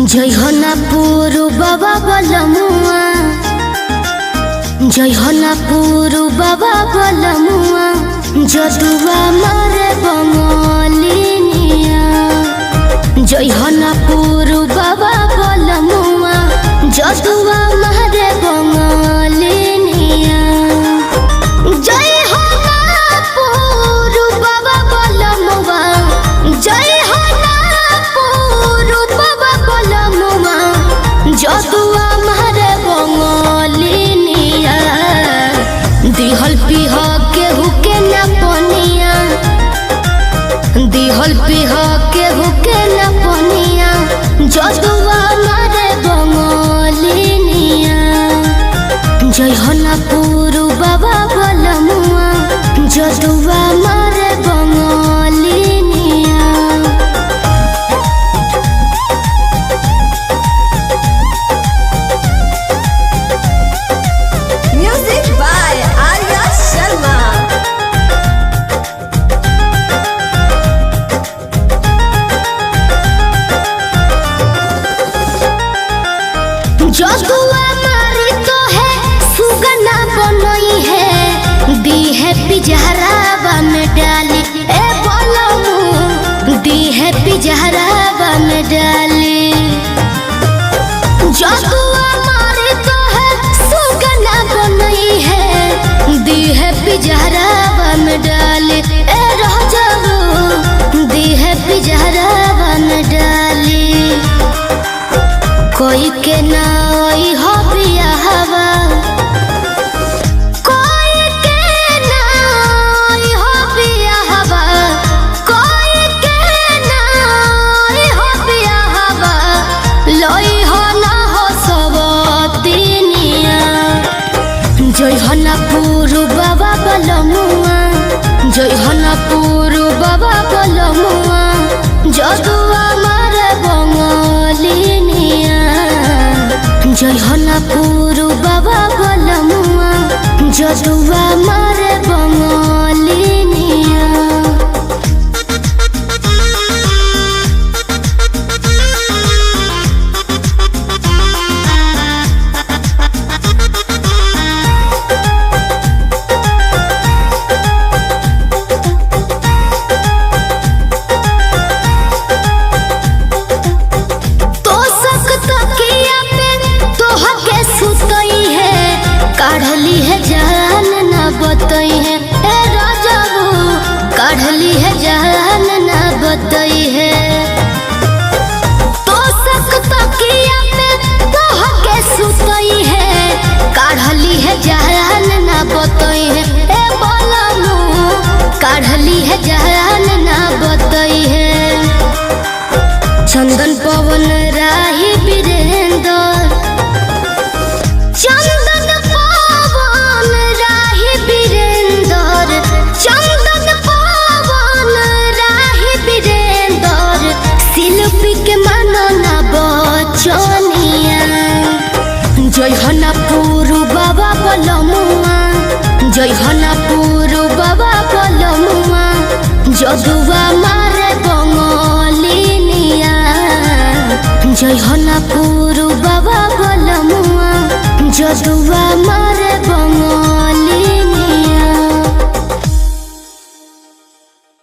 जय हो ना पुरु बाबा बलमुआ, जय हो ना पुरु बाबा बलमुआ, जदुआ मारे बंगलिनिया। जय हो ना पुरु बाबा बलमुआ, जदुआ मारे बंगलिनिया। जय हो ना पुरु बाबा बलमुआ, जय हो ना पुरु बाबा बलमुआ, जदुआ मारे बंगलिनिया। दिहल पिह केहू के न पनिया, दिहल पिह केहू के न पनिया, जदुआ मारे बंगलिनिया। जय हो ना पुरु बाबा बलमुआ, जदुआ मारे बंगलिनिया। Music by Arya Sharma. जदुआ मारी तो है सुगना बनई है, दी है पिजहरावा में डाली ए बलमु, दी है पिजहरावा में डाली। जदुआ मारी तो है सुगना बनई है, दी है पिजहरावा में डाली ए राजाऊ, दी है पिजहरावा में डाली। कोई के नाई हो बियाहवा, कोई के नाई हो बियाहवा, कोई के नाई हो बियाहवा, लोई हो ना हो सबतिनिया। जय हो ना पुरु बाबा बलमुआ, जय हो ना पुरु बाबा बलमुआ, जदुआ मारे बंगलिनिया। जय हो ना पुरु बाबा बलमुआ, जदुआ मारे बंगलिनिया। तो सकता किया पे तोहा के सुतई है, काढ़ली है जान ना बतई है ए राजाऊ, काढ़ली है जान ना बतई है। तो सकता किया पे तोहा के सुतई है, काढ़ली है जान ना बतई है ए बलमु, काढ़ली है जान ना बतई है। चंदन पवन राही वीरेंद्र, चंदन पवन राही वीरेंद्र, चंदन पवन राही वीरेंद्र, शिल्पी के मनना बचनिया। जय हो ना पुरु बाबा बलमुआ, जय हो ना पुरु बाबा बलमुआ, जदुआ मारे बंगलिनिया। जय हो ना पुरु बाबा बलमुआ, जदुआ